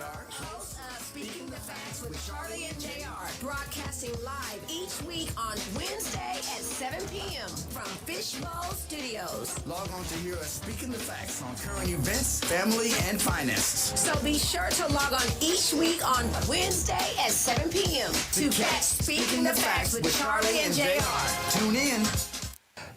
JR. Hosts of Speaking the Facts with Charlie and JR. Broadcasting live each week on Wednesday at 7 p.m. from Fishbowl Studios. Log on to hear us Speaking the Facts on current events, family, and finances. So be sure to log on each week on Wednesday at 7 p.m. to catch Speaking the Facts with Charlie and JR. Tune in.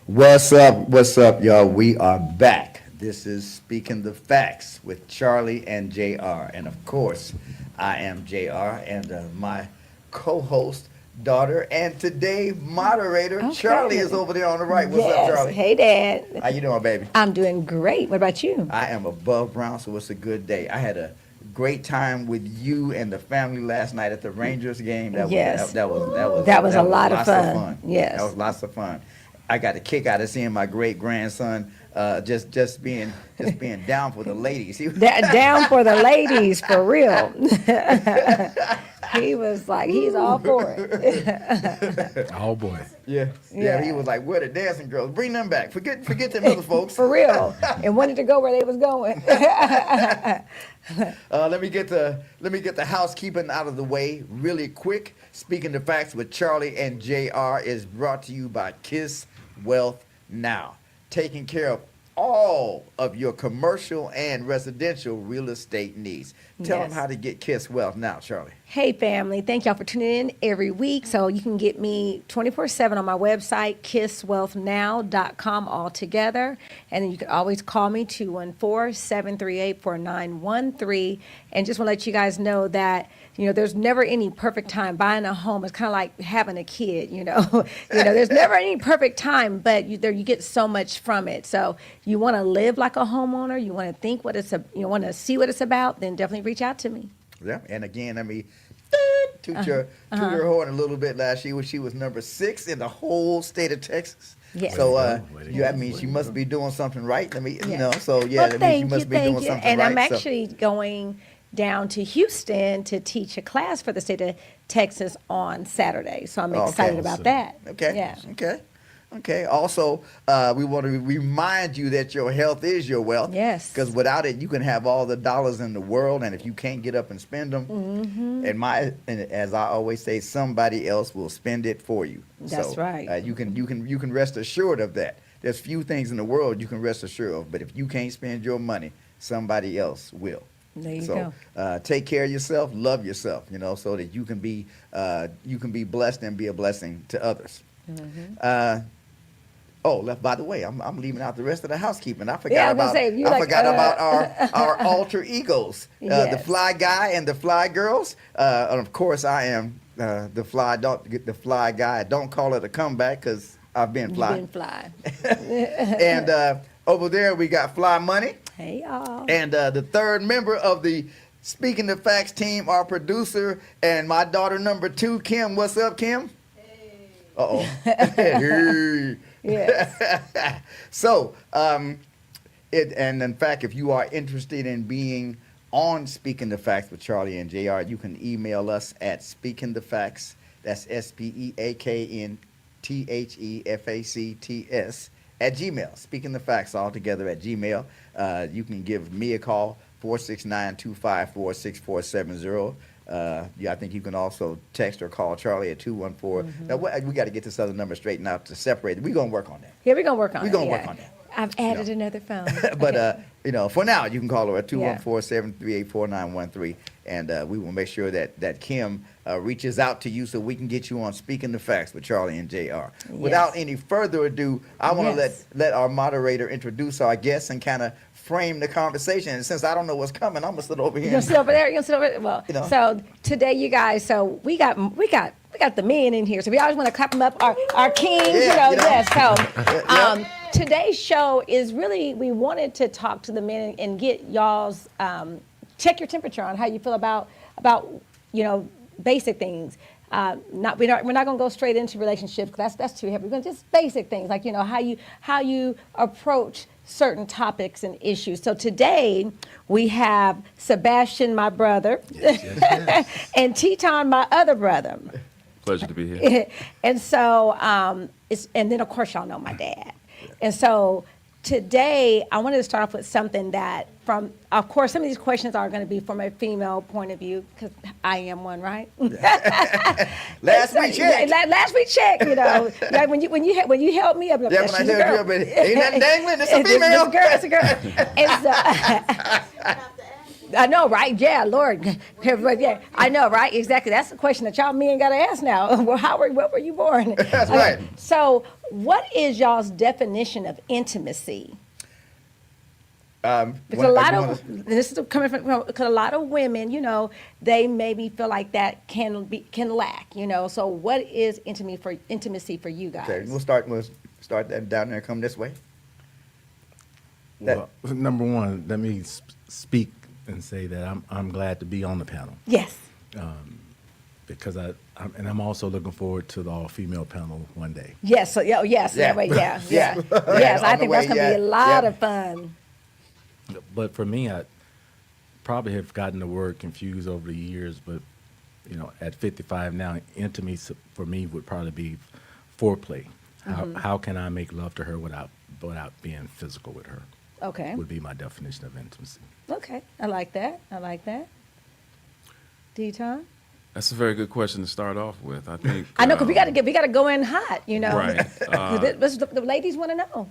What's up, y'all? We are back. This is Speaking the Facts with Charlie and JR. And of course, I am JR and my co-host, daughter, and today moderator, Okay. Charlie is over there on the right. What's up, Charlie? Hey, Dad. How you doing, baby? I'm doing great. What about you? I am above ground, so it's a good day. I had a great time with you and the family last night at the Rangers game. Yes. That was a lot of lots fun. Yes. That was lots of fun. I got a kick out of seeing my great grandson just being down for the ladies. Down for the ladies, for real. He was like, he's all for it. Oh boy. Yeah. He was like, "Where the dancing girls? Bring them back. Forget them other folks." For real. And wanted to go where they was going. Let me get the housekeeping out of the way really quick. Speaking the Facts with Charlie and JR is brought to you by Kiss Wealth Now, taking care of all of your commercial and residential real estate needs. Tell them Yes. how to get Kiss Wealth Now, Charlie. Hey, family. Thank y'all for tuning in every week. So you can get me 24/7 on my website, kisswealthnow.com all together. And then you can always call me, 214-738-4913. And just want to let you guys know that, there's never any perfect time. Buying a home is kind of like having a kid, there's never any perfect time, but you get so much from it. So you want to live like a homeowner, you want to think you want to see what it's about, then definitely reach out to me. Yeah, and again, let me toot her horn a little bit. Last year, she was number 6 in the whole state of Texas. Yes. So that means she must be doing something right. Let me, Yes. So yeah, Well, that means she must be doing something right. And I'm So- actually going down to Houston to teach a class for the state of Texas on Saturday. So I'm excited about that. Okay. Yeah. Okay. Also, we want to remind you that your health is your wealth. Yes. Because without it, you can have all the dollars in the world, and if you can't get up and spend them, and as I always say, somebody else will spend it for you. That's right. You can rest assured of that. There's few things in the world you can rest assured of, but if you can't spend your money, somebody else will. There you go. Take care of yourself, love yourself, so that you can be blessed and be a blessing to others. By the way, I'm leaving out the rest of the housekeeping. I forgot about our alter egos, the Yes. Fly Guy and the Fly Girls. And of course, I am the Fly Guy. Don't call it a comeback because I've been fly. You've been fly. And over there we got Fly Money. Hey, y'all. And the third member of the Speaking the Facts team, our producer and my daughter number 2, Kim. What's up, Kim? Hey. Uh-oh. Hey. Yes. So, and in fact, if you are interested in being on Speaking the Facts with Charlie and JR, you can email us at SpeakingTheFacts. That's SpeakNThefacts @gmail. Speaking the Facts all together at Gmail. You can give me a call, 469-254-6470. I think you can also text or call Charlie at 214. Now, we got to get this other number straightened out to separate it. We're going to work on that. Yeah, we're going to work on it. We're going to work on that. I've added another phone. But, Okay. for now, you can call her at 214-738-4913, and we will make sure that Kim reaches out to you so we can get you on Speaking the Facts with Charlie and JR. Without any further ado, I want to let our moderator introduce our guests and kind of frame the conversation. And since I don't know what's coming, I'm going to sit over here. You're going to sit over there? You're going to sit over there? Well, so today, you guys, we got the men in here, so we always want to clap them up, our kings, yes. So today's show is really, we wanted to talk to the men and get y'all's, check your temperature on how you feel about basic things. We're not going to go straight into relationships because that's too heavy. We're going to just basic things like how you approach certain topics and issues. So today we have Sebastian, my brother, and Teton, my other brother. Pleasure to be here. And so and then of course y'all know my dad. And so today I wanted to start off with something that from, of course, some of these questions are going to be from a female point of view because I am one, right? Last we checked. Last we checked, like when you helped me up, Yeah, when I she's a held you girl. up, ain't nothing dangling. It's a It's female. it's a girl. And so, I know, right? Yeah, Lord. Yeah, I know, right? Exactly. That's the question that y'all men got to ask now. Well, what were you born? That's right. So, what is y'all's definition of intimacy? Because a lot of this is coming from because a lot of women, they maybe feel like that can lack, So, what is intimacy for you guys? Okay, we'll start that down there. Come this way. Well, number one, let me speak and say that I'm glad to be on the panel Yes. because I'm also looking forward to the all-female panel one day. Yes. So, yes. Yeah. Yeah. Yeah. Yes. I On the think way, that's going to be a yeah. lot Yeah. of fun. But for me, I probably have gotten the word confused over the years. But at 55 now, intimacy for me would probably be foreplay. How can I make love to her without being physical with her? Okay. Would be my definition of intimacy. Okay. I like that. D-Tom? That's a very good question to start off with. I think I know, because we got to go in hot, Right. The ladies want to know.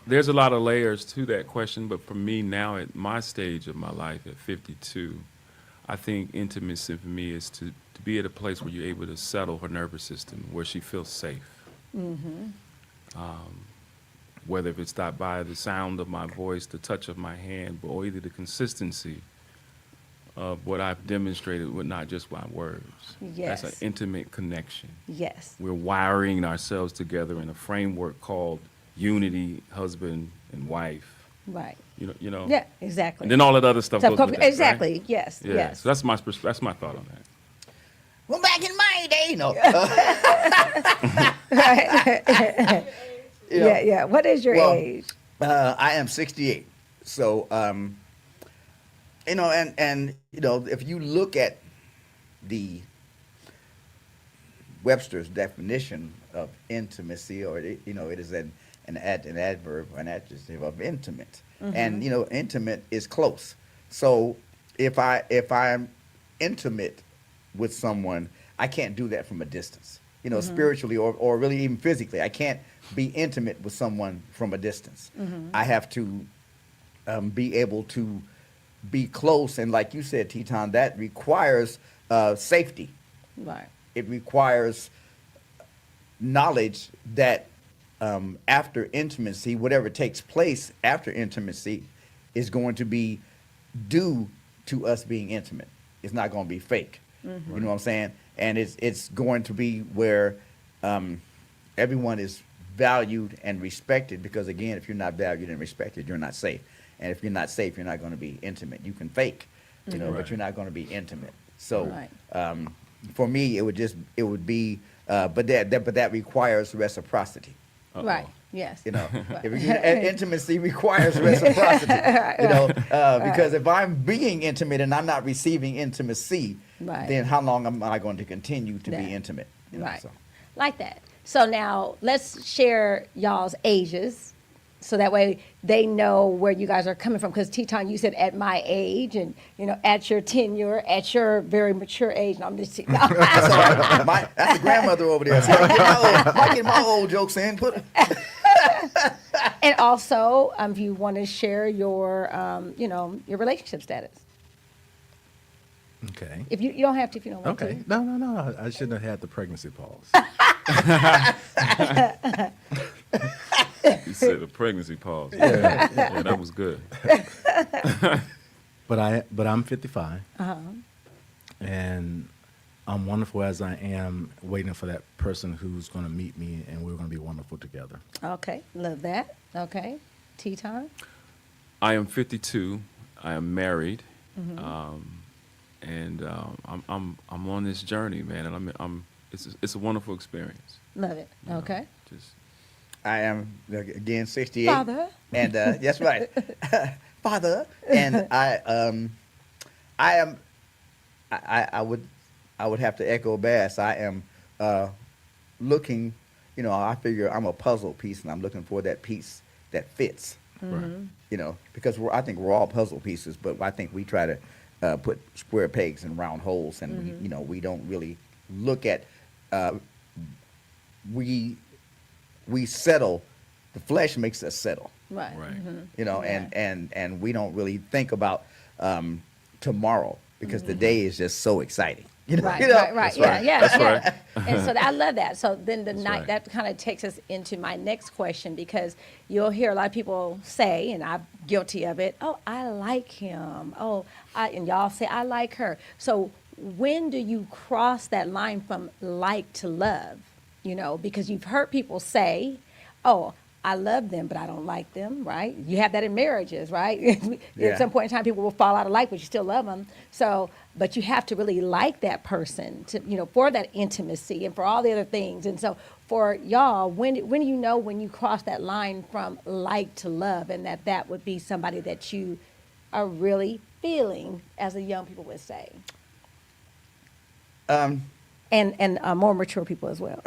There's a lot of layers to that question, but for me now at my stage of my life at 52, I think intimacy for me is to be at a place where you're able to settle her nervous system, where she feels safe. Whether if it's that by the sound of my voice, the touch of my hand, or either the consistency of what I've demonstrated with not just my words. Yes. That's an intimate connection. Yes. We're wiring ourselves together in a framework called unity, husband and wife. Right. You know. Yeah, exactly. And then all that other stuff goes with that, exactly. right? Yes. Yeah. Yes. So that's my thought on that. Well, back in my day, Yeah. What is your age? I am 68. So, and if you look at the Webster's definition of intimacy, or it is an adverb, an adjective of intimate, and intimate is close. So, if I'm intimate with someone, I can't do that from a distance. Spiritually or really even physically, I can't be intimate with someone from a distance. I have to be able to be close, and like you said, Teton, that requires safety. Right. It requires knowledge that after intimacy, whatever takes place after intimacy is going to be due to us being intimate. It's not going to be fake. You know what I'm saying? And it's going to be where everyone is valued and respected, because again, if you're not valued and respected, you're not safe. And if you're not safe, you're not going to be intimate. You can fake, but you're not going to be intimate. So Right. for me, it would be, but that requires reciprocity. Right. Yes. Intimacy requires reciprocity. Because if I'm being intimate and I'm not receiving intimacy, Right. then how long am I going to continue to be intimate? Right. Like that. So now let's share y'all's ages, so that way they know where you guys are coming from. Because Teton, you said at my age, and at your tenure, at your very mature age. No, I'm just that's That's the grandmother over there. So I get my old jokes in. And also, if you want to share your, your relationship status. Okay. If you don't have to, if you don't want Okay. to. No. I shouldn't have had the pregnancy pause. You said a pregnancy pause. Yeah, that was good. But I'm 55. And I'm wonderful as I am, waiting for that person who's going to meet me, and we're going to be wonderful together. Okay, love that. Okay, Teton. I am 52. I am married, and I'm on this journey, man, and it's a wonderful experience. Love it. Okay. Just I am again 68. Father. And that's right, father. And I would have to echo Bass. I am looking. I figure I'm a puzzle piece, and I'm looking for that piece that fits. Right. You know, because I think we're all puzzle pieces, but I think we try to put square pegs in round holes, and we, you know, we don't really look at. We settle. The flesh makes us settle. Right. Right. You know, Yeah. and we don't really think about tomorrow because the day is just so exciting. You know, Right, you know? right, right. That's Yeah, right. yeah, That's yeah. right. And so I love that. So then the That's night right. that kind of takes us into my next question, because you'll hear a lot of people say, and I'm guilty of it, oh, I like him. Oh, and y'all say, I like her. So when do you cross that line from like to love? You know, because you've heard people say, oh, I love them, but I don't like them, right? You have that in marriages, right? Yeah. At some point in time, people will fall out of like, but you still love them. So, but you have to really like that person to, you know, for that intimacy and for all the other things. And so, for y'all, when do you know when you cross that line from like to love, and that would be somebody that you are really feeling, as the young people would say, and more mature people as well.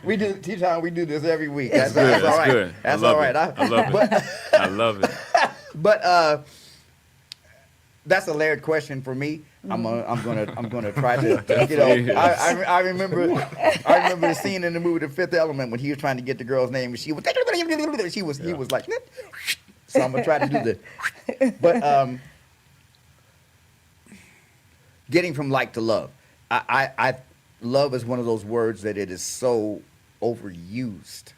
We do, T-Town, we do this every week. That's That's good. all That's right. good. That's I love all right. it. I love it. I love it. But that's a layered question for me. I'm gonna try to, you know. I remember the scene in the movie The Fifth Element when he was trying to get the girl's name and he was like, so I'm gonna try to do the, but getting from like to love. I love is one of those words that it is so overused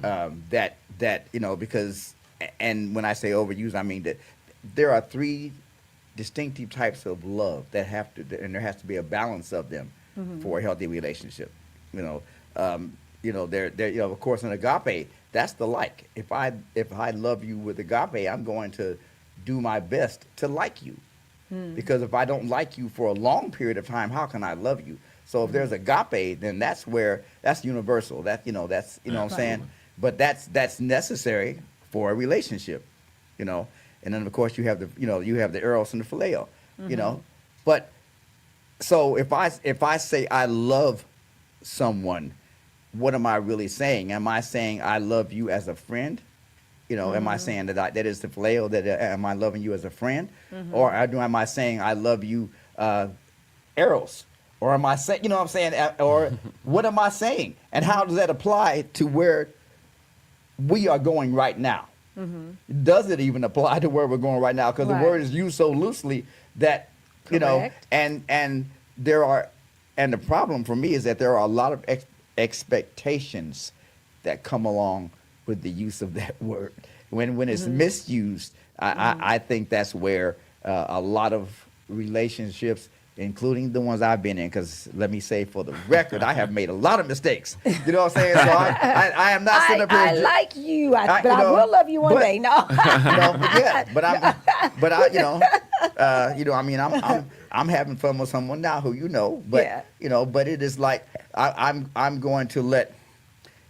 that you know, because, and when I say overused, I mean that there are three distinctive types of love that have to, and there has to be a balance of them for a healthy relationship. You know, there, you know, of course, in agape, that's the like. If I love you with agape, I'm going to do my best to like you. Because if I don't like you for a long period of time, how can I love you? So if there's agape, then that's universal. That, you know, that's, you know what I'm saying? But that's necessary for a relationship, you know. And then of course you have the eros and the phileo, you know. But so if I say I love someone, what am I really saying? Am I saying I love you as a friend? You know, am I saying that is the phileo, that am I loving you as a friend? Or am I saying I love you eros? Or am I saying, you know what I'm saying? Or what am I saying? And how does that apply to where we are going right now? Does it even apply to where we're going right now? Because Right. the word is used so loosely that, you know, Correct. and the problem for me is that there are a lot of expectations that come along with the use of that word. When it's misused, I think that's where a lot of relationships, including the ones I've been in, because let me say for the record, I have made a lot of mistakes. You know what I'm saying? So I am not sitting up here. I like you, but you I know, will love you one but- day. No. You know, but I, you know, I mean, I'm having fun with someone now who you know, but Yeah. you know, but it is like I'm going to let.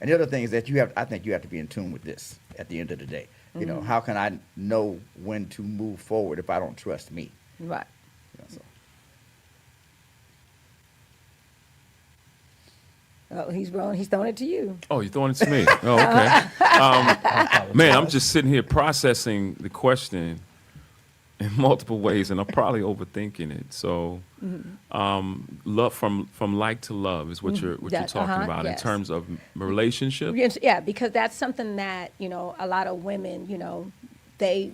And the other thing is that I think you have to be in tune with this at the end of the day. You know, how can I know when to move forward if I don't trust me? Right. You know, so. Oh, he's rolling. He's throwing it to you. Oh, you're throwing it to me. Oh, okay. Man, I'm just sitting here processing the question in multiple ways, and I'm probably overthinking it. So, love from like to love is what you're talking about yes. in terms of relationship. Yeah, because that's something that, you know, a lot of women, you know, they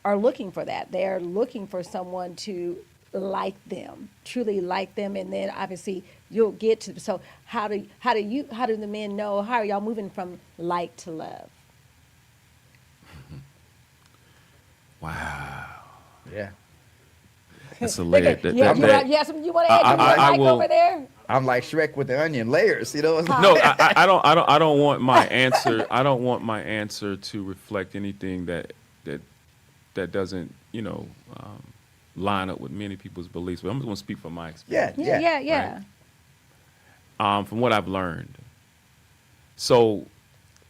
are looking for that. They're looking for someone to like them, truly like them, and then obviously you'll get to. So how do the men know? How are y'all moving from like to love? Wow, Yeah. that's a layer. You want to add something I will- over there? I'm like Shrek with the onion layers, you know. No, I don't want my answer. I don't want my answer to reflect anything that doesn't, you know, line up with many people's beliefs. But I'm just going to speak from my experience. Yeah. From what I've learned. So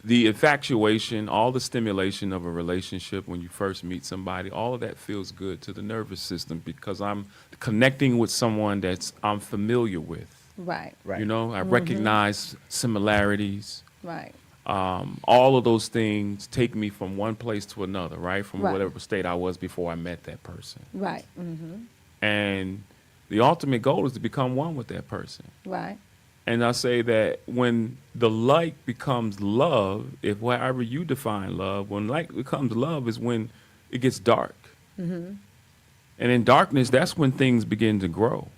the infatuation, all the stimulation of a relationship when you first meet somebody, all of that feels good to the nervous system because I'm connecting with someone I'm familiar with. Right. Right. You know, I recognize similarities. Right. All of those things take me from one place to another, right? From Right. whatever state I was before I met that person. Right. And the ultimate goal is to become one with that person. Right. And I say that when the like becomes love, if however you define love, when like becomes love is when it gets dark. And in darkness, that's when things begin to grow.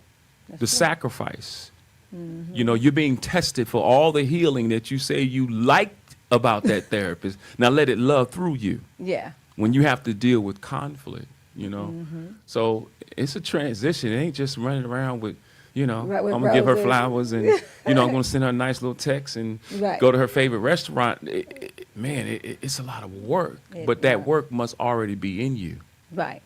The sacrifice. You know, you're being tested for all the healing that you say you liked about that therapist. Now let it love through you. Yeah. When you have to deal with conflict, you know. So it's a transition. It ain't just running around with, you know, Right, with I'm going to give her roses. flowers and, you know, I'm going to send her a nice little text and Right. go to her favorite restaurant. It's a lot of work. But that work must already be in you. Right.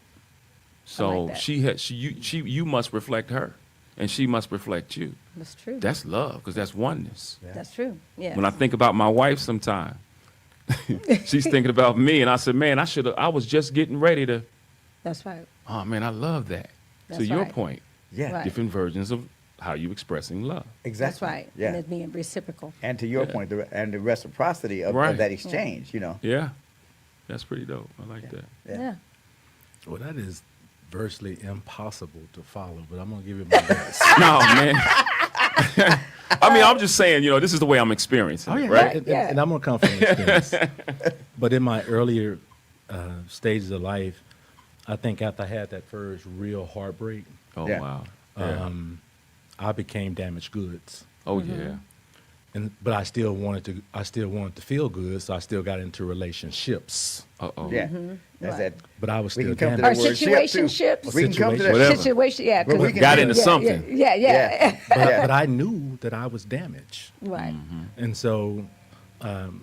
So that. you must reflect her and she must reflect you. That's true. That's love because that's oneness. That's true. Yeah. When I think about my wife sometime, she's thinking about me and I said, man, I was just getting ready to, That's right. oh man, I love that. To That's your right. point, Yeah, Right. different versions of how you expressing love. exactly. That's right. Yeah. And it's being reciprocal. And to your point, the reciprocity of Right. that exchange, you know. Yeah, that's pretty dope. I like that. Yeah. Well, that is virtually impossible to follow, but I'm going to give it my best. No, man. I mean, I'm just saying, you know, this is the way I'm experiencing it, right? And I'm going to come from experience. But in my earlier stages of life, I think after I had that first real heartbreak, Oh, Yeah. wow. Yeah. I became damaged goods. Oh, yeah. But I still wanted to feel good, so I still got into relationships. Uh-oh. Yeah, that's Right. that. But I was We still can come to damaged. the Or word ship, too. situationships. We can come to that. Whatever. Situation. Yeah. 'cause- Well, we can Got do into that. something. Yeah. Yeah. But I knew that I was damaged. Right. And so, and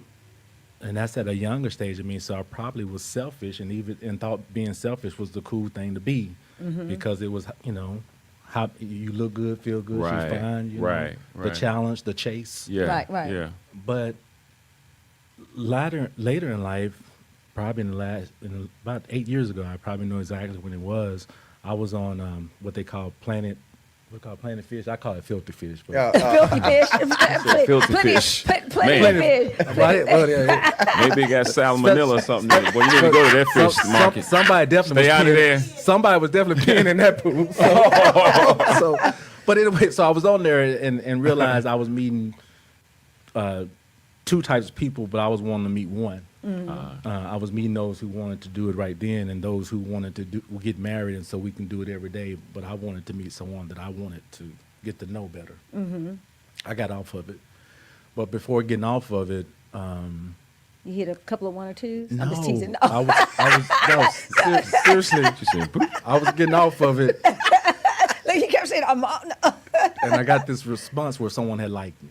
that's at a younger stage of me. So I probably was selfish, and thought being selfish was the cool thing to be, because it was, you know, how you look good, feel good, Right, she's fine, you know, right, the right. challenge, the chase. Yeah. Right. Yeah. But later in life, probably in about 8 years ago, I probably know exactly when it was. I was on what they call Planet Fish. I call it Filthy Fish. But Filthy fish. Filthy Plenty- fish. Plenty of fish. Maybe it got salmonella or something. Well, you need to go to that fish market. Somebody definitely Stay was out of peeing- there. Somebody was definitely peeing in that pool. But anyway, so I was on there and realized I was meeting two types of people, but I was wanting to meet one. I was meeting those who wanted to do it right then, and those who wanted to get married, and so we can do it every day. But I wanted to meet someone that I wanted to get to know better. I got off of it, but before getting off of it, You hit a couple of one or twos? no, I'm just teasing. seriously, She said, "Boop." I was getting off of it, Like you kept saying, I'm on. and I got this response where someone had liked me.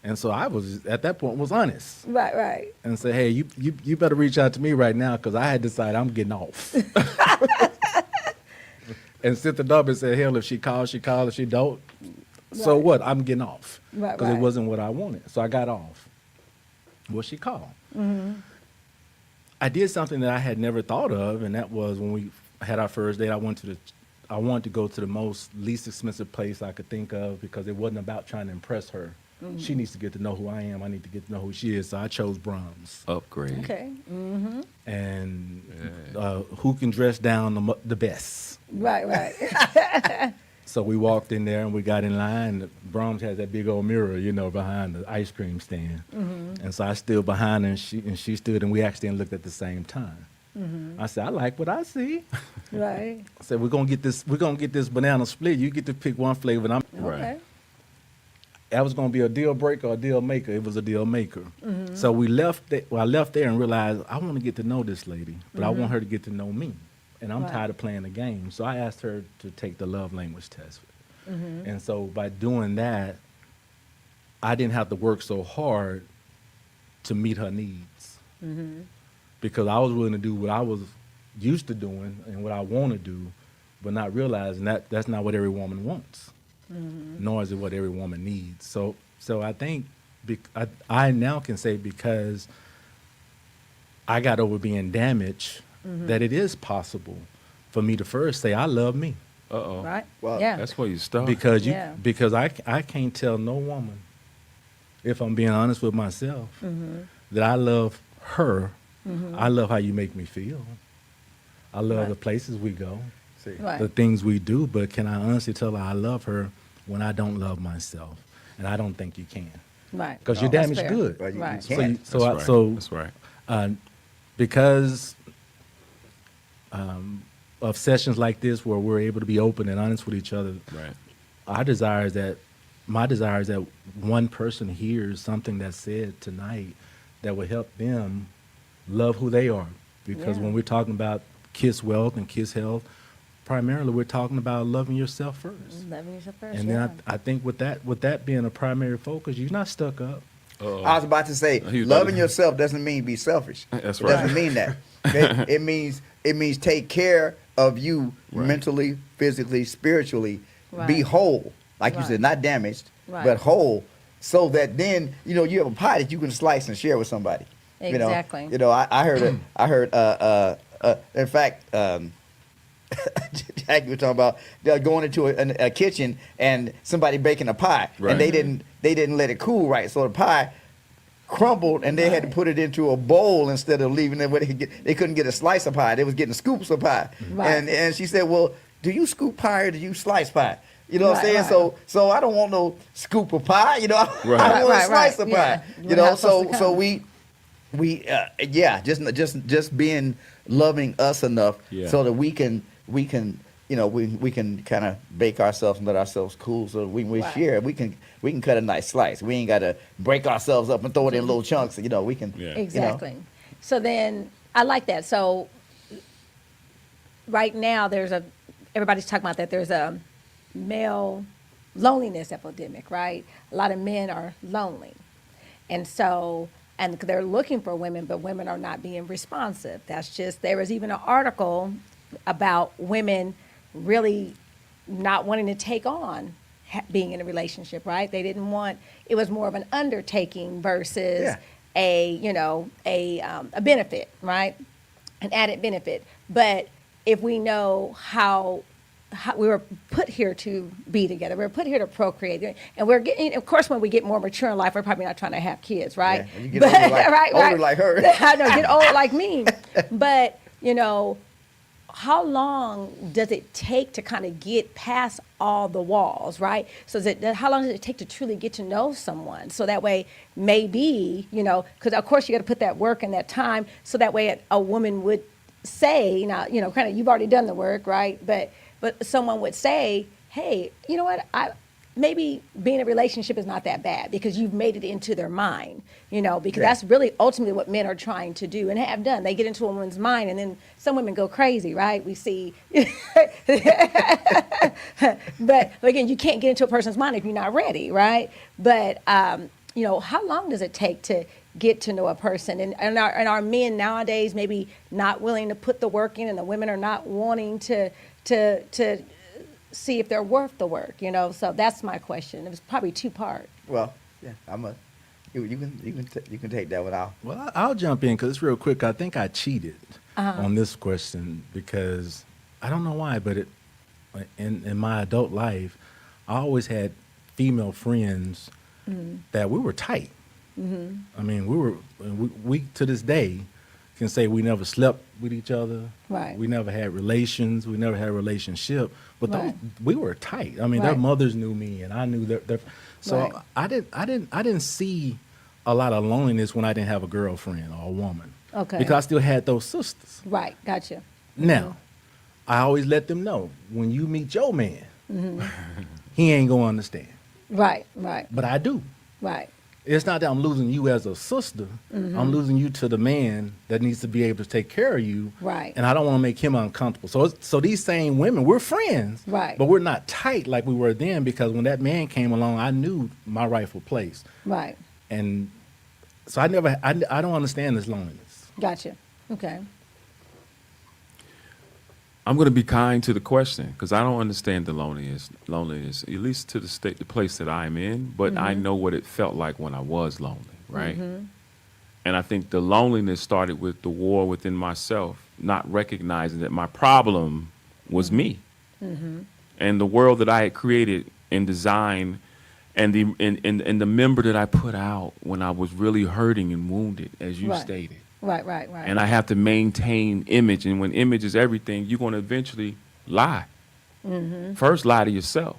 And so I was, at that point, was honest Right. and said, hey, you better reach out to me right now, because I had decided I'm getting off. And sent the number and said, hell, if she calls, she calls. If she don't, so Right. what? I'm getting off. Right, Because it right. wasn't what I wanted. So I got off. Well, she called. I did something that I had never thought of, and that was when we had our first date, I wanted to go to the least expensive place I could think of, because it wasn't about trying to impress her. She needs to get to know who I am. I need to get to know who she is. So I chose Brahms. Upgrade. Okay. And who can dress down the best. Right. So we walked in there and we got in line. Brahms has that big old mirror, you know, behind the ice cream stand. And so I stood behind her, and she stood, and we actually looked at the same time. I said, I like what I see. Right. I said, we're gonna get this banana split. You get to pick one flavor, and Okay. that was gonna be a deal breaker or a deal maker. It was a deal maker. So we left. I left there and realized I want to get to know this lady, but I want her to get to know me, and I'm Right. tired of playing the game. So I asked her to take the love language test, and so by doing that, I didn't have to work so hard to meet her needs, because I was willing to do what I was used to doing and what I want to do, but not realizing that that's not what every woman wants, nor is it what every woman needs. So I think I now can say, because I got over being damaged, that it is possible for me to first say I love me, Uh-oh. Right. Well, Yeah. That's where you start. because Yeah. I can't tell no woman if I'm being honest with myself, that I love her. I love how you make me feel. I love Right. the places we go, See. Right. the things we do, but can I honestly tell her I love her when I don't love myself? And I don't think you can. Right. Because you're That's damaged fair. good. Well, you Right. can't. So, That's right. so That's right. because of sessions like this where we're able to be open and honest with each other, Right. my desire is that one person hears something that's said tonight that will help them love who they are. Because Yeah. when we're talking about Kiss Wealth and Kiss Health, primarily we're talking about loving yourself first. Loving yourself first. And then I think with that being a primary focus, you're not stuck up. I was about to say, He was about loving to- yourself doesn't mean be selfish. That's It right. doesn't mean that. It means take care of you Right. mentally, physically, spiritually. Be Right. whole, like you Right. said, not damaged, Right. but whole, so that then you have a pie that you can slice and share with somebody. Exactly. I heard. In fact, Jackie was talking about going into a kitchen and somebody baking a pie, Right. and they didn't let it cool right, so the pie crumbled, and they had to Right. put it into a bowl instead of leaving it where they couldn't get a slice of pie. They was getting scoops of pie, Right. and she said, "Well, do you scoop pie or do you slice pie?" You know what I'm Right, saying? right. So I don't want no scoop of pie. Right. I want Right, a slice right, of yeah. pie. We're not supposed to So come. just being loving us enough Yeah. so that we can we can kind of bake ourselves and let ourselves cool, so that when we Right. share, we can cut a nice slice. We ain't got to break ourselves up and throw it in little chunks. We can. Yeah. Exactly. So then I like that. So right now everybody's talking about that there's a male loneliness epidemic, right? A lot of men are lonely. And so, and they're looking for women, but women are not being responsive. There was even an article about women really not wanting to take on being in a relationship, right? They didn't want, it was more of an undertaking versus Yeah. a benefit, right? An added benefit. But if we know how we were put here to be together, we were put here to procreate, and we're getting. Of course, when we get more mature in life, we're probably not trying to have kids, right? Yeah, and you get older like her. I know, get old like me. But how long does it take to kind of get past all the walls, right? So how long does it take to truly get to know someone? So that way, maybe, because of course you got to put that work and that time, so that way a woman would say, now, kind of, you've already done the work, right? But someone would say, hey, you know what, maybe being in a relationship is not that bad, because you've made it into their mind, because Yeah. that's really ultimately what men are trying to do and have done. They get into a woman's mind, and then some women go crazy, right? We see, but again, you can't get into a person's mind if you're not ready, right? But, how long does it take to get to know a person? And are men nowadays maybe not willing to put the work in, and the women are not wanting to see if they're worth the work, So that's my question. It was probably two-part. Well, yeah, you can take that one out. Well, I'll jump in because it's real quick. I think I cheated on this question because I don't know why, but in my adult life, I always had female friends that we were tight. I mean, we to this day can say we never slept with each other. Right. We never had relations. We never had a relationship. But Right. we were tight. I mean, their Right. mothers knew me, and I knew their. So Right. I didn't see a lot of loneliness when I didn't have a girlfriend or a woman. Okay. Because I still had those sisters. Right, gotcha. Now, I always let them know when you meet your man, he ain't gonna understand. Right, But I do. right. It's not that I'm losing you as a sister. I'm losing you to the man that needs to be able to take care of you. Right. And I don't want to make him uncomfortable. So these same women, we're friends. Right. But we're not tight like we were then, because when that man came along, I knew my rightful place. Right, And so I don't understand this loneliness. gotcha. Okay. I'm going to be kind to the question because I don't understand the loneliness, at least to the place that I'm in, but I know what it felt like when I was lonely, right? And I think the loneliness started with the war within myself, not recognizing that my problem was me. And the world that I had created and designed And the member that I put out when I was really hurting and wounded, as you Right. stated. Right. And I have to maintain image. And when image is everything, you're going to eventually lie. First, lie to yourself.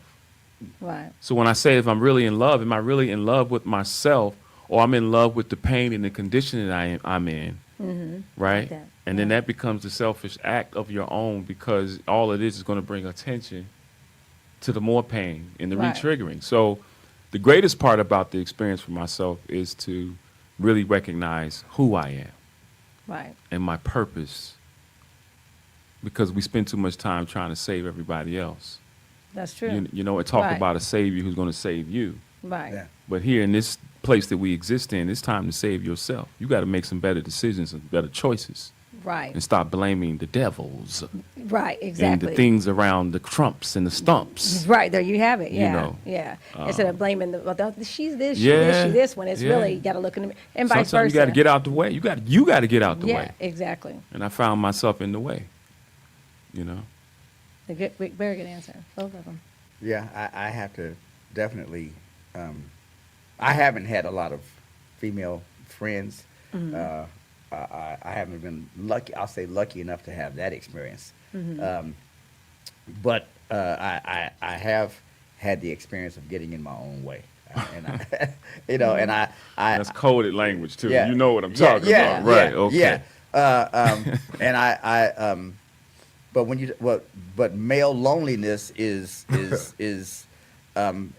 Right. So when I say if I'm really in love, am I really in love with myself, or I'm in love with the pain and the condition that I'm in, right? that, And then that becomes the selfish act of your own, because all it is going to bring attention to the more pain and the Right. re-triggering. So the greatest part about the experience for myself is to really recognize who I am Right. and my purpose, because we spend too much time trying to save everybody else. That's true. You know, and talk Right. about a savior who's going to save you. Right. Yeah. But here in this place that we exist in, it's time to save yourself. You got to make some better decisions and better choices, Right. and stop blaming the devils Right. and Exactly. the things around the Trumps and the stumps. Right, there you have it. You Yeah, know, yeah. Instead of blaming she's this, Yeah, she this one. It's yeah. really you got to look in the and vice Sometimes versa. you got to get out the way. You got to get out the Yeah, way. exactly. And I found myself in the way. You know. Very good answer. Both of them. Yeah, I have to definitely. I haven't had a lot of female friends. I haven't been lucky. I'll say lucky enough to have that experience. But I have had the experience of getting in my own way, and I, and I That's coded language too. yeah. You know what I'm Yeah, talking yeah, about, right? yeah, Okay. Yeah. And but but male loneliness is when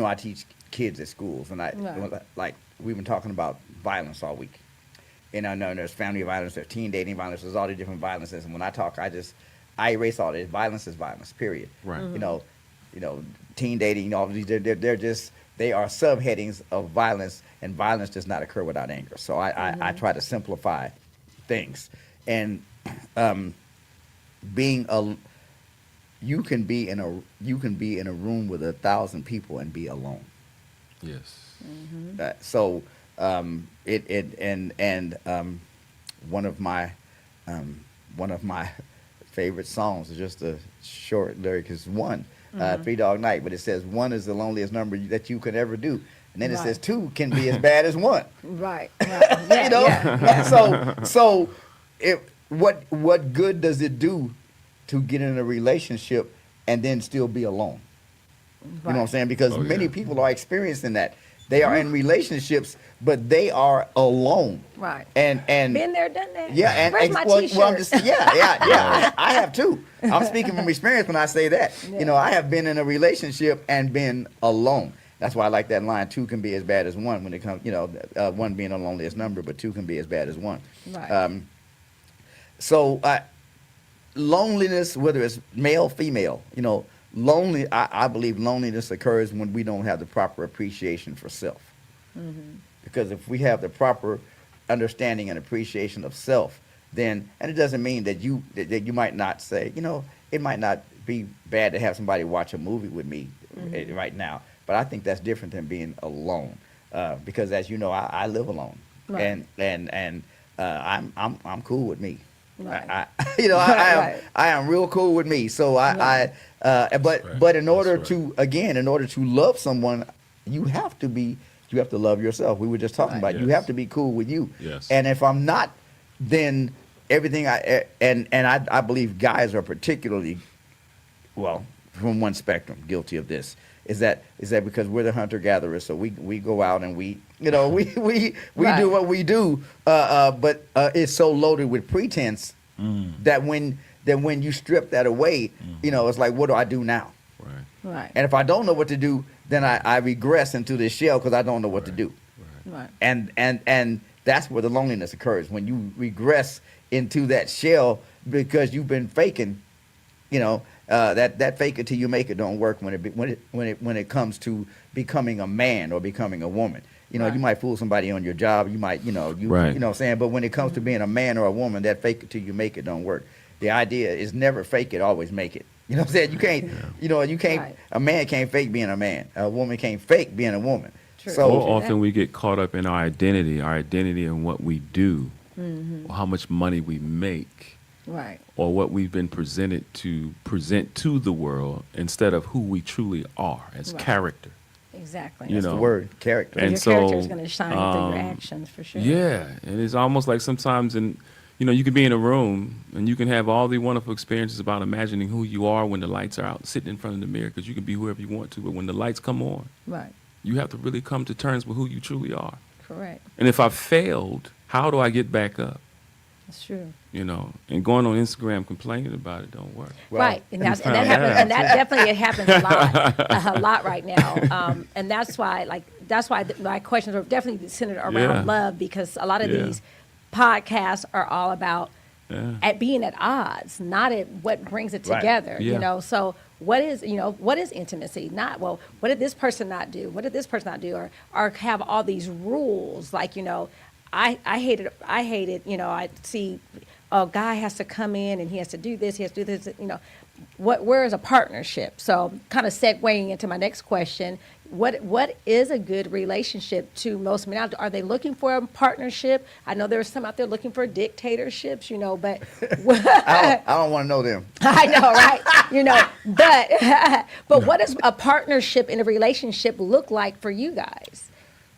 I teach kids at schools, and Right. like we've been talking about violence all week. And I know there's family violence, there's teen dating violence, there's all the different violences. And when I talk, I erase all this. Violence is violence, period. Right. You know, teen dating, all these, they are subheadings of violence, and violence does not occur without anger. So I try to simplify things. And you can be in a room with 1,000 people and be alone. Yes. So one of my favorite songs is just a short lyric. Is one, Three Dog Night, but it says one is the loneliest number that you could ever do, and then it Right. says two can be as bad as one. Right. Yeah, You know, yeah. so what good does it do to get in a relationship and then still be alone? You know what I'm Right. saying? Because Oh, many yeah. people are experiencing that. They are in relationships, but they are alone. Right. And Been there, done that. yeah, and Where's my well, T-shirt? I'm just yeah. I have too. I'm speaking from experience when I say that. Yeah. You know, I have been in a relationship and been alone. That's why I like that line. Two can be as bad as one when it comes. One being the loneliest number, but two can be as bad as one. Right. So loneliness, whether it's male, female, I believe loneliness occurs when we don't have the proper appreciation for self. Because if we have the proper understanding and appreciation of self, then, and it doesn't mean that you might not say, it might not be bad to have somebody watch a movie with me right now, but I think that's different than being alone. Because as you know, I live alone, Right. and I'm cool with me. Right. I am real cool with me. So Right. but in order That's in order to love someone, you have to love yourself. We were just talking Right. about you Yes. have to be cool with you. Yes. And if I'm not, then everything I believe guys are particularly, well, from one spectrum, guilty of this. Is that because we're the hunter gatherers, so we go out and we Right. do what we do, but it's so loaded with pretense that when you strip that away, it's like, what do I do now? Right. Right. And if I don't know what to do, then I regress into this shell because I don't know what to do. Right. And that's where the loneliness occurs, when you regress into that shell because you've been faking. That fake it till you make it don't work when it comes to becoming a man or becoming a woman. Right. You might fool somebody on your job. You might, Right. you know what I'm saying? But when it comes to being a man or a woman, that fake it till you make it don't work. The idea is never fake it, always make it. You know what I'm saying? You can't, you can't, Right. a man can't fake being a man. A woman can't fake being a woman. True. So, More often we get caught up in our identity and what we do, or how much money we make, Right. or what we've been presented to present to the world instead of who we truly are as Right. character. Exactly. You That's know, the word, character. And your so, character is going to shine through your actions for sure. Yeah, and it's almost like sometimes you could be in a room and you can have all the wonderful experiences about imagining who you are when the lights are out, sitting in front of the mirror, because you can be whoever you want to. But when the lights come on, Right. you have to really come to terms with who you truly are. Correct. And if I failed, how do I get back up? That's true. And going on Instagram complaining about it don't work. Right, and that happens, and that definitely happens a lot right now. And that's why my questions are definitely centered around Yeah. love, because a lot of Yeah. these podcasts are all about at being at odds, not at what brings it Right. together. Yeah. So what is intimacy? Not, well, what did this person not do? What did this person not do? Or have all these rules like, I hate it. I see a guy has to come in and he has to do this, he has to do this, where is a partnership? So kind of segueing into my next question, what is a good relationship to most men? Are they looking for a partnership? I know there's some out there looking for dictatorships, but I don't want to know them. I know, right? But what does a partnership in a relationship look like for you guys?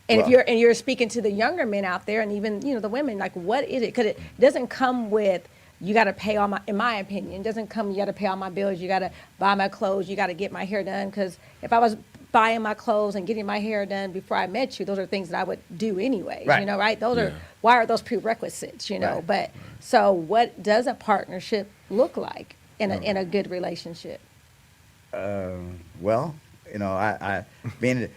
And Well- if you're speaking to the younger men out there, and even the women, like, what is it? Because it doesn't come with, you got to pay all my, in my opinion, it doesn't come, you got to pay all my bills, you got to buy my clothes, you got to get my hair done. Because if I was buying my clothes and getting my hair done before I met you, those are things that I would do anyway. Right. Right? Those Yeah. are, why are those prerequisites? Right. But so what does a partnership look like in a good relationship? Well, I maybe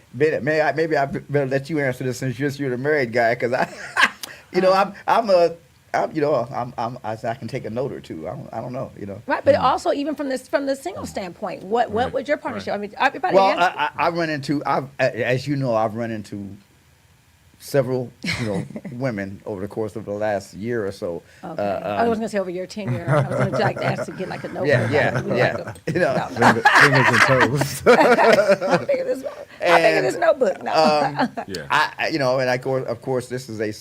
I better let you answer this since you're the married guy, because I can take a note or two. I don't know. Right, but also even from the single standpoint, what would your partnership? I mean, everybody. Well, I run into as you know, I've run into several women over the course of the last year or so. Okay. I was going to say over your tenure. I was going to ask to get like a notebook. Yeah. Fingers and toes. I'll figure this notebook. No. Yeah. And of course, this is a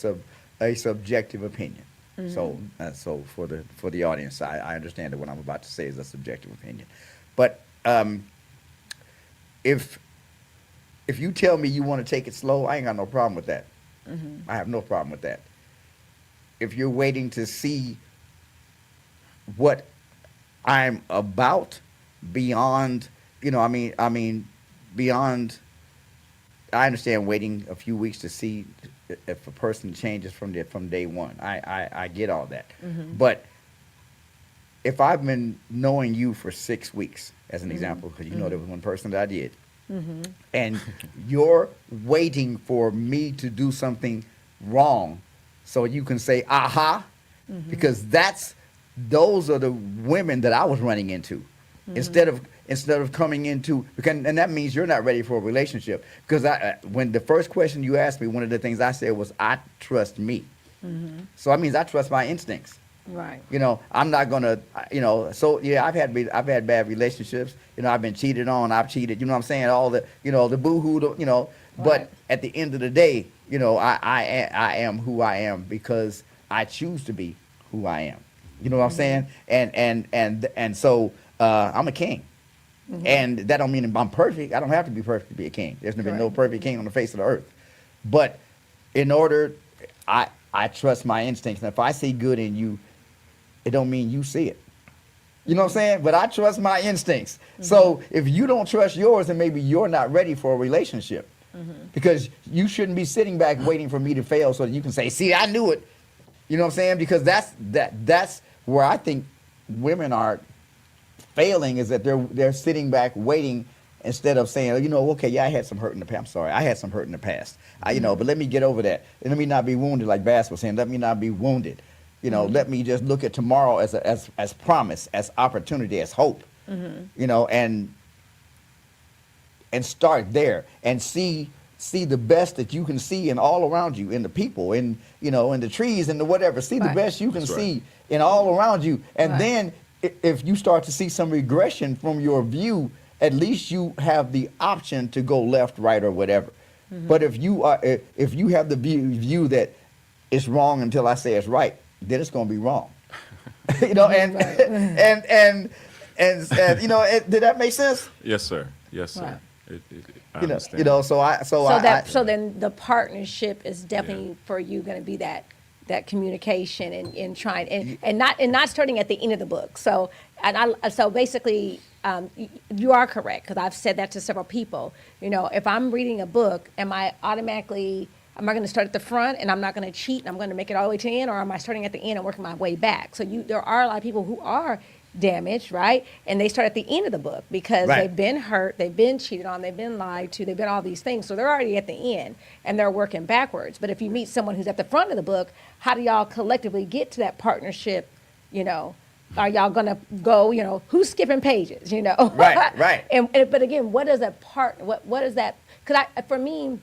subjective opinion. Mm-hmm. So for the audience, I understand that what I'm about to say is a subjective opinion, but if you tell me you want to take it slow, I ain't got no problem with that. Mm-hmm. I have no problem with that. If you're waiting to see what I'm about beyond, beyond, I understand waiting a few weeks to see if a person changes from day one. I get all that. Mm-hmm. But if I've been knowing you for 6 weeks, as an Mm-hmm. example, because there was one person that I did, and you're waiting for me to do something wrong so you can say, aha, because those are the women that I was running into. Instead of coming into, and that means you're not ready for a relationship. Because when the first question you asked me, one of the things I said was, I trust me. So that means I trust my instincts. Right. I'm not gonna, so yeah, I've had bad relationships. I've been cheated on, I've cheated, you know what I'm saying? All the, the boo-hoo, but Right. at the end of the day, I am who I am because I choose to be who I am. You know what I'm saying? And so I'm a king. And that don't mean I'm perfect. I don't have to be perfect to be a king. There's been no Correct. perfect king on the face of the earth. But in order, I trust my instincts. And if I see good in you, it don't mean you see it. You know what I'm saying? But I trust my instincts. So if you don't trust yours, then maybe you're not ready for a relationship. Because you shouldn't be sitting back waiting for me to fail so that you can say, see, I knew it. You know what I'm saying? Because that's where I think women are failing, is that they're sitting back waiting instead of saying, okay, yeah, I had some hurt in the past. I'm sorry, I had some hurt in the past. But let me get over that. And let me not be wounded, like Bass was saying. Let me not be wounded. Let me just look at tomorrow as promise, as opportunity, as hope. And start there and see the best that you can see in all around you, in the people, in the trees, and the whatever. See the Right. best you can That's right. see in all around you. And Right. then if you start to see some regression from your view, at least you have the option to go left, right, or whatever. But if you have the view that it's wrong until I say it's right, then it's going to be wrong. Did that make sense? Yes, sir. Yes, sir. Right. I You know, understand. So then the partnership is definitely for you going to be that communication and trying and not starting at the end of the book. So so basically, you are correct because I've said that to several people. You know, if I'm reading a book, am I going to start at the front and I'm not going to cheat and I'm going to make it all the way to the end, or am I starting at the end and working my way back? So there are a lot of people who are damaged, right? And they start at the end of the book because Right. they've been hurt, they've been cheated on, they've been lied to, they've been all these things. So they're already at the end and they're working backwards. But if you meet someone who's at the front of the book, how do y'all collectively get to that partnership? You know, are y'all gonna go? You know, who's skipping pages? You know, Right. But again, what is what is that? Because for me,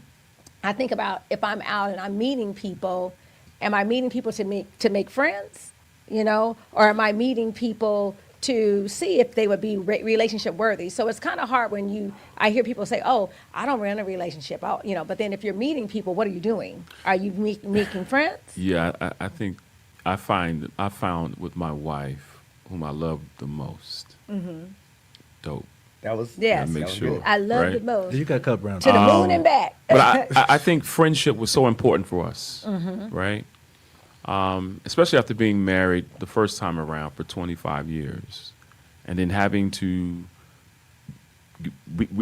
I think about if I'm out and I'm meeting people, am I meeting people to make friends? You know, or am I meeting people to see if they would be relationship worthy? So it's kind of hard when I hear people say, "Oh, I don't run a relationship," you know. But then if you're meeting people, what are you doing? Are you making friends? Yeah, I think I found with my wife, whom I love the most. Dope. That was Yes, make that was sure. good. I love Right. it most. You got a couple rounds. To the moon and back. But I think friendship was so important for us, right? Especially after being married the first time around for 25 years, and then having to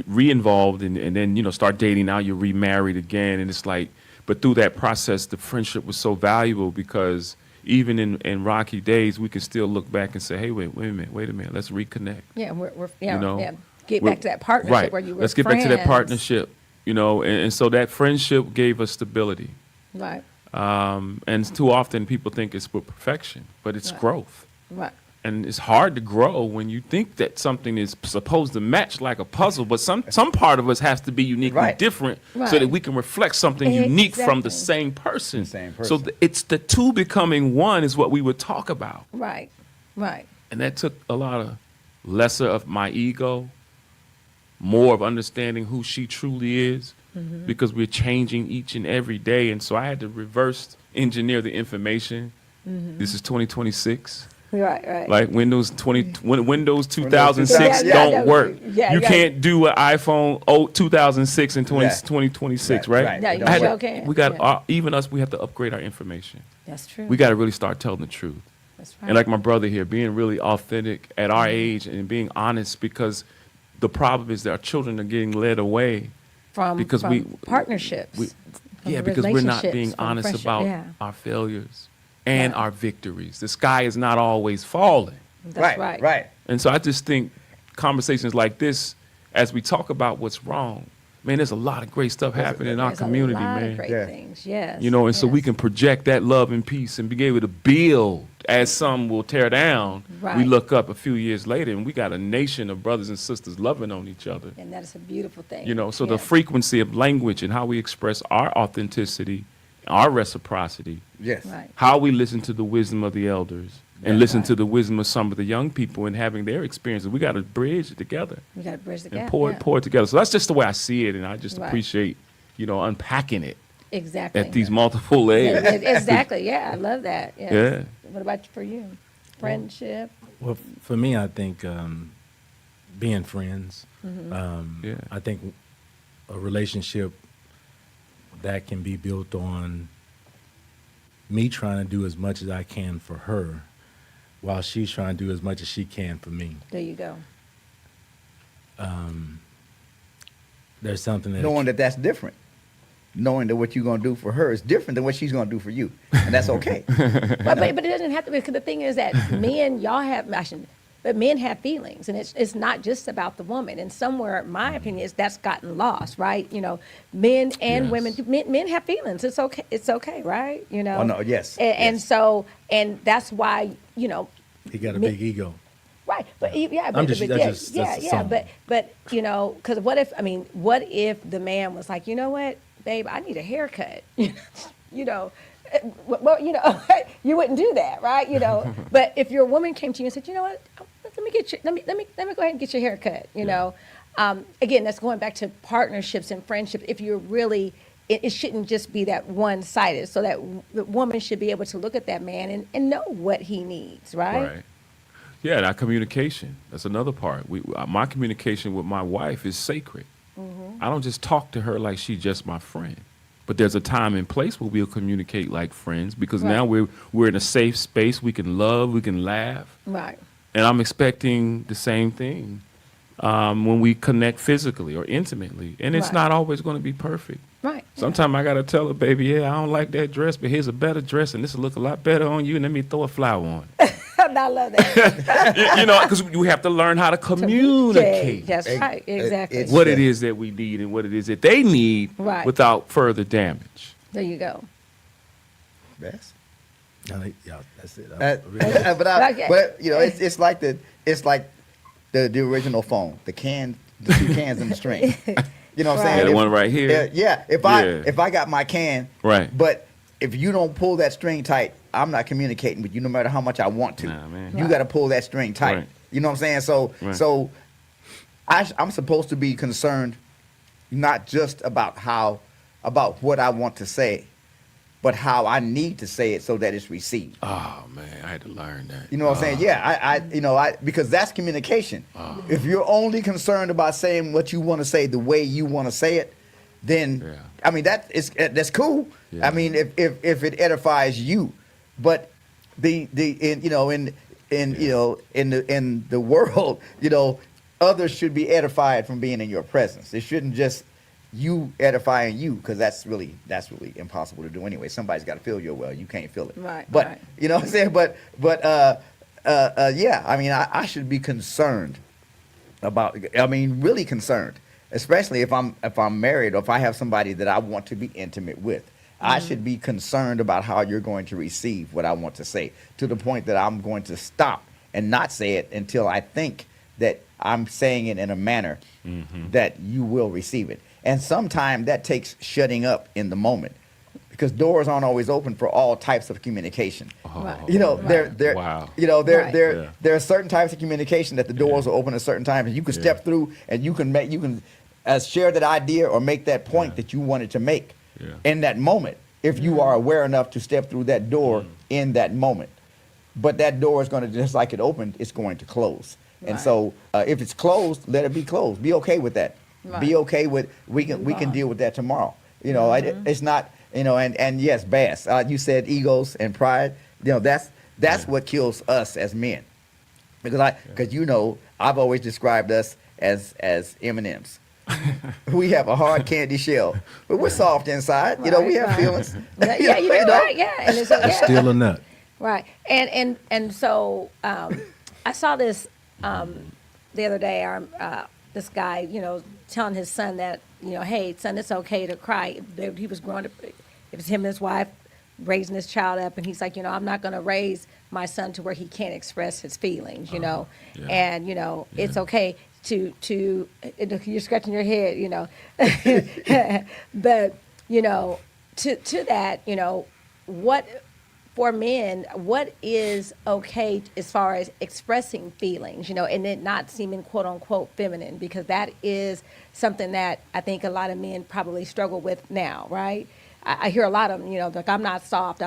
re-involved and then start dating. Now you're remarried again, and it's like, but through that process, the friendship was so valuable because even in rocky days, we can still look back and say, hey, wait a minute, let's reconnect. Yeah, we're get We're- back to that partnership right. where you were Let's get back to that friends. partnership, and so that friendship gave us stability. Right, And too often people think it's for perfection, but it's Right. growth. right. And it's hard to grow when you think that something is supposed to match like a puzzle, but some part of us has to be uniquely Right. different so Right. that we can reflect something unique from the Exactly. same person. Same So person. it's the two becoming one is what we would talk about. Right, right. And that took a lot of lesser of my ego, more of understanding who she truly is, Mm-hmm. because we're changing each and every day. And so I had to reverse engineer the information. Mm-hmm. This is 2026. Right. Like Windows 2006 Yeah, don't work. yeah, You yeah. can't do an iPhone 2006 in Yeah. 2026, Right, right? right. Yeah, you I had sure to- can. We got Yeah. even us. We have to upgrade our information. That's true. We got to really start telling the truth. That's right. And like my brother here, being really authentic at our age and being honest, because the problem is that our children are getting led away from because we partnerships. we- from yeah, because we're not relationships, being from honest friendship. about Yeah. our failures and Right. our victories. The sky is not always falling. That's right. Right. And so I just think conversations like this, as we talk about what's wrong, man, there's a lot of great stuff happening in our There's community, a lot man. of great Yeah. things. Yes. And so we yes. can project that love and peace and be able to build as some will tear down. We Right. look up a few years later and we got a nation of brothers and sisters loving on each other. And that is a beautiful thing. So the Yes. frequency of language and how we express our authenticity, our reciprocity, Yes. Right. how we listen to the wisdom of the elders and listen to the wisdom of some of the young people and having their experiences. We got to bridge it together We got to bridge the and gap. pour it together. So that's just the way I see it, and I just Right. appreciate, unpacking it Exactly. at these multiple layers. Exactly. Yeah, I love that. Yes. Yeah. What about for you? Friendship. Well, for me, I think being friends. Yeah. I think a relationship that can be built on me trying to do as much as I can for her, while she's trying to do as much as she can for me. There you go. There's something that Knowing that that's different. Knowing that what you're going to do for her is different than what she's going to do for you. And that's okay. But it doesn't have to be, because the thing is that men, but men have feelings, and it's not just about the woman. And somewhere, my opinion is that's gotten lost, right? Men and Yes. women, men have feelings. It's okay, right? Oh, no, yes, And yes. so, and that's why, he got a me- big ego. right. But yeah, I'm but, just- but that's yeah, just- that's yeah, the but because what if the man was like, you know what, babe, I need a haircut, well, you wouldn't do that, right? But if your woman came to you and said, you know what, let me go ahead and get your hair cut, again, that's going back to partnerships and friendships. If you're really, it shouldn't just be that one-sided, so that the woman should be able to look at that man and know what he needs, right? Yeah, and our communication. That's another part. My communication with my wife is sacred. I don't just talk to her like she's just my friend. But there's a time and place where we'll communicate like friends because now we're in a safe space. We can love, we can laugh. Right. And I'm expecting the same thing when we connect physically or intimately. And it's not always going to be perfect. Right. Sometimes I got to tell her, baby, yeah, I don't like that dress, but here's a better dress, and this will look a lot better on you, and let me throw a flower on it. I love that. You know, because we have to learn how to communicate That's right. Exactly. it's- what it is that we need and what it is that they need Right. without further damage. There you go. Best. Yeah, that's it. But you know, it's like the original phone, the two cans and the string. You know what I'm saying? Yeah, the one right here. Yeah. If I got my can, Right. But if you don't pull that string tight, I'm not communicating with you no matter how much I want to. Nah, man. You got to pull that string tight. Right. You know what I'm saying? So Right. so I'm supposed to be concerned not just about what I want to say, but how I need to say it so that it's received. Oh, man, I had to learn that. You know what I'm saying? Yeah, because that's communication. If you're only concerned about saying what you want to say the way you want to say it, then Yeah. I mean that's cool. Yeah. I mean if it edifies you, but in the world, you know, others should be edified from being in your presence. It shouldn't just you edifying you, because that's really impossible to do anyway. Somebody's got to feel your well. You can't feel it. Right, But right. you know what I'm saying? But yeah. I mean, I should be concerned about. I mean, really concerned, especially if I'm married or if I have somebody that I want to be intimate with. I should be concerned about how you're going to receive what I want to say, to the point that I'm going to stop and not say it until I think that I'm saying it in a manner that you will receive it. And sometimes that takes shutting up in the moment, because doors aren't always open for all types of communication. Right. You know, Right. there Wow. you know, Right. there are certain types of communication that the doors are open at certain times, and you can step through and you can share that idea or make that point that you wanted to make in that moment, if you are aware enough to step through that door in that moment. But that door is going to, just like it opened, it's going to close. And so if it's closed, let it be closed. Be okay with that. Right. Be okay with we can deal with that tomorrow. You know, it's not, you know, and yes, Bass, you said egos and pride. You know, that's what kills us as men. Because you know, I've always described us as M&Ms. We have a hard candy shell, but we're soft inside. You know, we have feelings. Yeah, you're right. Yeah, and it's Still a nut. Right. And so I saw this the other day. This guy, you know, telling his son that, you know, hey, son, it's okay to cry. He was growing up. It was him and his wife raising this child up, and he's like, you know, I'm not going to raise my son to where he can't express his feelings, you know, and you know, it's okay to you're scratching your head, you know, but you know, to that, you know, for men, what is okay as far as expressing feelings, you know, and it not seeming quote unquote feminine, because that is something that I think a lot of men probably struggle with now, right? I hear a lot of them, you know, like I'm not soft,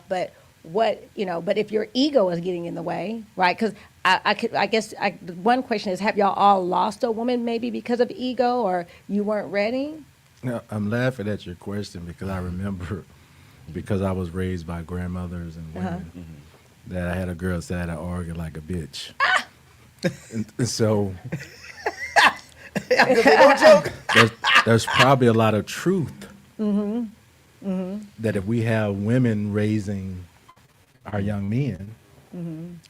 but what, you know, but if your ego is getting in the way, right? Because I guess one question is, have y'all all lost a woman maybe because of ego, or you weren't ready? Now, I'm laughing at your question because I remember, because I was raised by grandmothers and women, that I had a girl say I argue like a bitch. And so Don't joke. there's probably a lot of truth that if we have women raising our young men,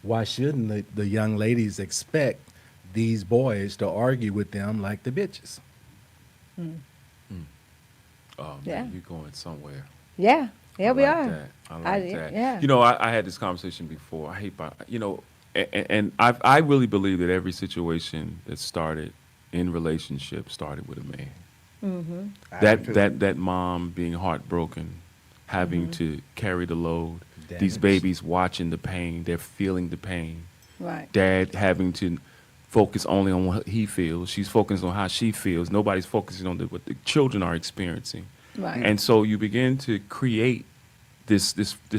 why shouldn't the young ladies expect these boys to argue with them like the bitches? Oh, man, Yeah. you're going somewhere. Yeah, I we like are. that. I like that. Yeah. You know, I had this conversation before. I hate, you know, and I really believe that every situation that started in relationship started with a man. That mom being heartbroken, having to carry the load. These Damage. babies watching the pain, they're feeling the pain. Right. Dad having to focus only on what he feels. She's focused on how she feels. Nobody's focusing on what the children are experiencing. Right. And so you begin to create this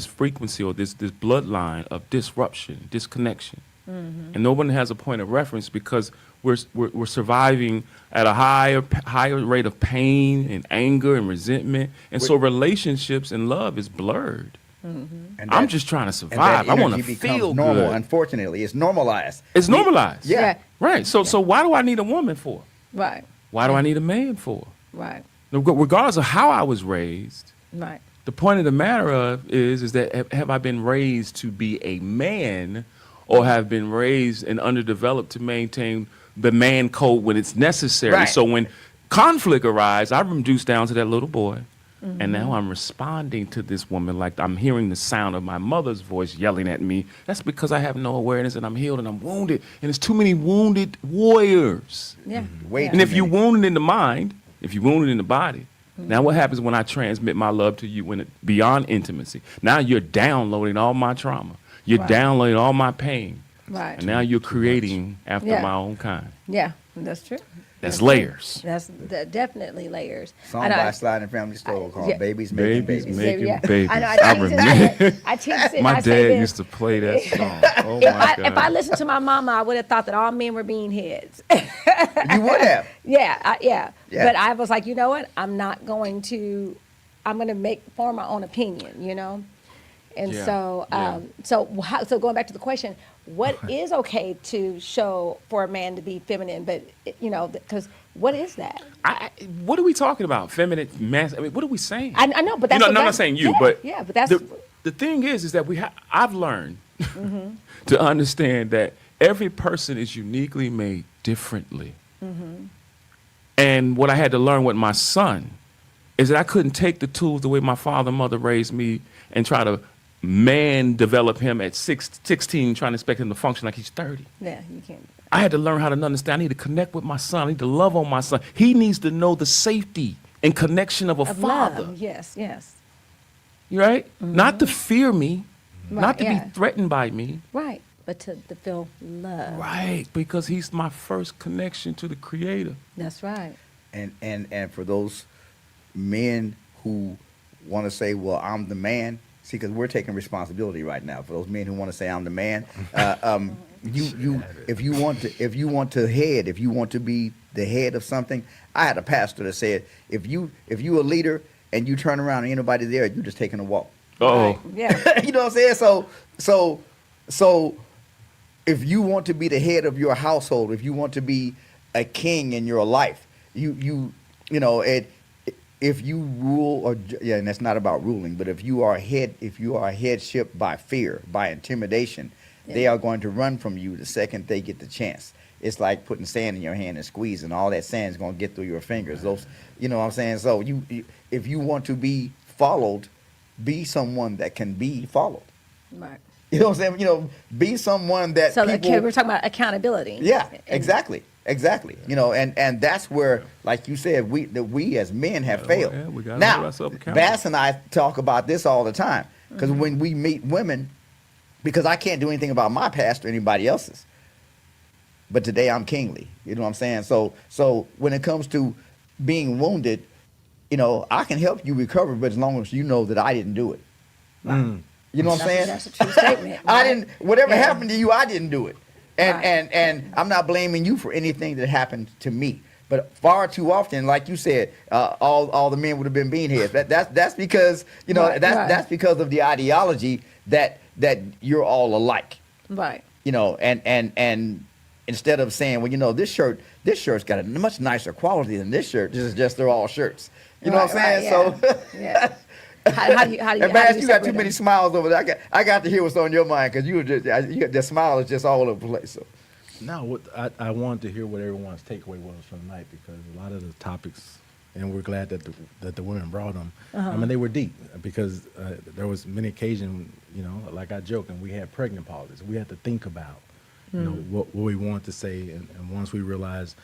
frequency or this bloodline of disruption, disconnection. And no one has a point of reference, because we're surviving at a higher rate of pain and anger and resentment, and so relationships and love is blurred. And I'm that- just trying to and survive. that I want to energy becomes feel normal. good. Unfortunately, it's normalized. It's normalized. Yeah. Right. So why do I need a woman for? Right. Why do I need a man for? Right. Regardless of how I was raised, Right. the point of the matter is that have I been raised to be a man, or have been raised and underdeveloped to maintain the man code when it's necessary? Right. So when conflict arises, I reduce down to that little boy, and now I'm responding to this woman like I'm hearing the sound of my mother's voice yelling at me. That's because I have no awareness, and I'm healed and I'm wounded, and there's too many wounded warriors. Yeah. Way And too if you're many. wounded in the mind, if you're wounded in the body, now what happens when I transmit my love to you when it, beyond intimacy? Now you're downloading all my trauma. You're Right. downloading all my pain. Right. And now you're creating after Yeah. my own kind. Yeah. That's true. That's layers. That's definitely layers. Song I know- by Sliding Family Store called yeah. Babies Making Babies Babies. Making Yeah. babies. I know. I I tease remember. it. I tease it. My I say dad this. used to play that song. Oh If my I God. listened to my mama, I would have thought that all men were being heads. You would have. Yeah. Yeah. But I was like, you know what? I'm going to form my own opinion, you know? And Yeah, so, yeah. so going back to the question, what is okay to show for a man to be feminine? But, you know, because what is that? What are we talking about? Feminine, mass? I mean, what are we saying? I know, but that's no, what no, I'm not that- saying you, yeah, but yeah, but that's the thing is that I've learned Mm-hmm. to understand that every person is uniquely made differently. Mm-hmm. And what I had to learn with my son is that I couldn't take the tools the way my father and mother raised me and try to develop him at 16, trying to expect him to function like he's 30. yeah, you can't. I had to learn how to understand. I need to connect with my son. I need to love on my son. He needs to know the safety and connection of a Of father. love, yes. You right? Not to fear me, not Right, to yeah. be threatened by me. Right, but to feel love. Right, because he's my first connection to the Creator. That's right. And for those men who want to say, well, I'm the man, see, because we're taking responsibility right now. For those men who want to say I'm the man, if you want to be the head of something, I had a pastor that said, if you a leader and you turn around and ain't nobody there, you're just taking a walk. Oh, Yeah. You know what I'm saying? So if you want to be the head of your household, if you want to be a king in your life, you know it. If you rule, and that's not about ruling, but if you are headship by fear, by intimidation, they are going to run from you the second they get the chance. It's like putting sand in your hand and squeezing. All that sand is going to get through your fingers. Those, you know what I'm saying? So if you want to be followed, be someone that can be followed. Right. You know what I'm saying? You know, be someone that So people. we're talking about accountability. Yeah, And- exactly. You know, and that's where, like you said, we as men have failed. yeah, we gotta hold Now, ourselves accountable. Bass and I talk about this all the time because when we meet women, because I can't do anything about my past or anybody else's, but today I'm kingly. You know what I'm saying? So when it comes to being wounded, you know, I can help you recover, but as long as you know that I didn't do it. You know what I'm saying? That's a true statement. I right? didn't. Whatever Yeah. happened to you, I didn't do it, and Right. and I'm not blaming you for anything that happened to me. But far too often, like you said, all the men would have been beanheads. That's because you know Right, right. that's because of the ideology that you're all alike. Right. You know, and instead of saying, well, you know, this shirt's got a much nicer quality than this shirt. This is just they're all shirts. You know what I'm Right, saying? right, So. Yeah. How do you And Bass, you got separate too many them? smiles over there. I got to hear what's on your mind because the smile is just all over the place. So. No, I wanted to hear what everyone's takeaway was from tonight because a lot of the topics, and we're glad that the women brought them. I mean, they were deep because there was many occasions, you know, like I joke, and we had pregnant pauses. We had to think about, you know, what we wanted to say, and once we realized,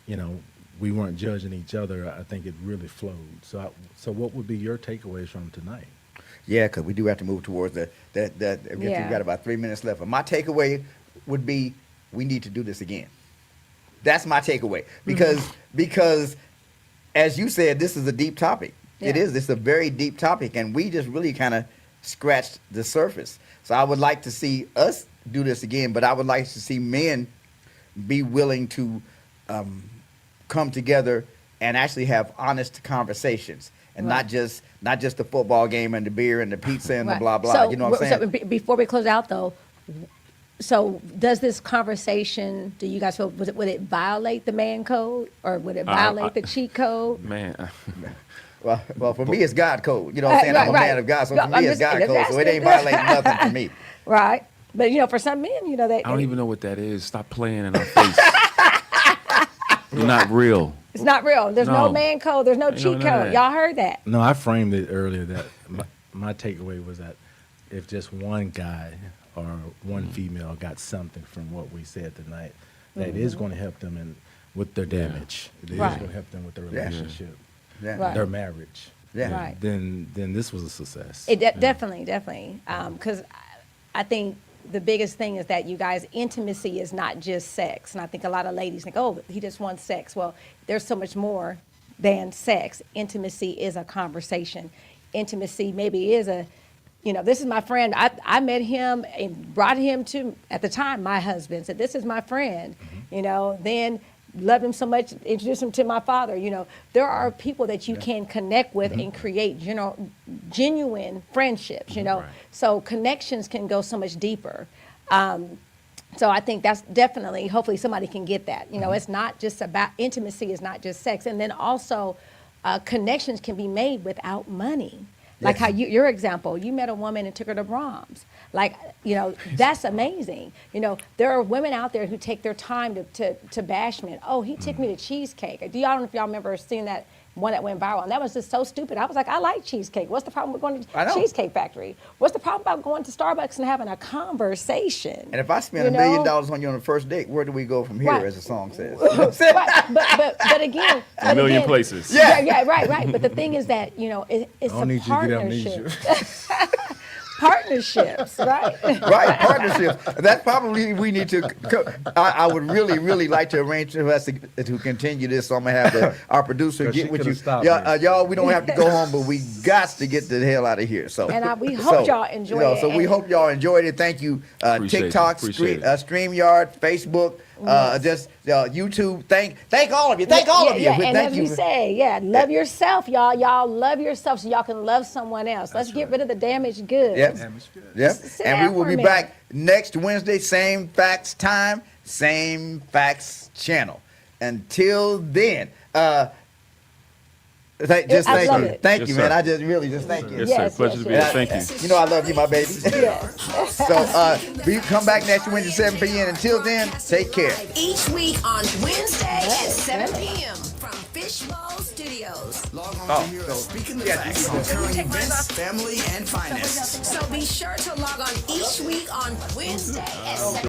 you know, we weren't judging each other, I think it really flowed. So what would be your takeaways from tonight? Yeah, because we do have to move towards the Yeah. We've got about 3 minutes left. But my takeaway would be we need to do this again. That's my takeaway because as you said, this is a deep topic. It Yeah. is. It's a very deep topic, and we just really kind of scratched the surface. So I would like to see us do this again, but I would like to see men be willing to come together and actually have honest conversations, and not just the football game and the beer and the pizza and the Right. blah blah. So, You know what I'm saying? So before we close out, though, so does this conversation? Do you guys feel would it violate the man code, or would it violate the cheat code? Man, Well, for me, it's God code. You know what I'm saying? I'm a man of God, so for No, me, I'm it's God just code. So it asking. ain't violating nothing for me. Right. But for some men, they I don't even know what that is. Stop playing in our face. You're not real. it's not real. There's no No. man code. There's no Ain't no cheat none of code. that. Y'all heard that? No, I framed it earlier that my takeaway was that if just one guy or one female got something from what we said tonight, that it is going to help them with their damage. It is Right. going to help them with their relationship, Yeah. Right. their marriage. Yeah. Right. Then this was a success. Definitely. Because I think the biggest thing is that you guys, intimacy is not just sex. And I think a lot of ladies think, oh, he just wants sex. Well, there's so much more than sex. Intimacy is a conversation. Intimacy maybe is this is my friend. I met him and brought him to, at the time, my husband, said, this is my friend. Then loved him so much, introduced him to my father. There are people that you can connect with and create genuine friendships, Right. So connections can go so much deeper. So I think that's definitely, hopefully somebody can get that. It's not just about, intimacy is not just sex. And then also connections can be made without money. Like how your example, you met a woman and took her to Brahms. Like, that's amazing. There are women out there who take their time to bashment. Oh, he took me to cheesecake. I don't know if y'all remember seeing that one that went viral. And that was just so stupid. I was like, I like cheesecake. What's the problem with going I to know. Cheesecake Factory? What's the problem about going to Starbucks and having a conversation? And if I spend $1 million on you on the first date, where do we go from here, Right. as the song says? Right, but again, A million places. Yeah, right. But the thing is that it's I don't a need you to get partnership. amnesia. Partnerships, right? Right, partnerships. That's probably we need to. I would really like to arrange for us to continue this. So I'm gonna have our producer 'Cause get she with coulda you. stopped Yeah, me. y'all, we don't have to go home, but we got to get the hell out of here. So And we hope y'all enjoyed it. So we And- hope y'all enjoyed it. Thank you, Appreciate it. TikTok, Appreciate it. StreamYard, Facebook, YouTube. Thank all of you. Thank all of you. Yeah, and Thank as you. we say, love yourself, y'all. Y'all love yourself so y'all can love someone else. Let's get rid of the damaged goods. Yep. Yep. Sit And down we will for a be minute. back next Wednesday, same facts time, same facts channel. Until then, thank love you. it. Thank Yes, you, sir. man. I just really just thank you. Yes, Yes, sir. Pleasure yes, to be here. yes. Thank you. You know I love you, my baby. Yes. So we come back next Wednesday, 7 p.m. Until then, take care. Each week on Wednesday at 7 p.m. from Fishbowl Studios. Log on to hear us speaking the facts on current events, family, and finance. So be sure to log on each week on Wednesday at 7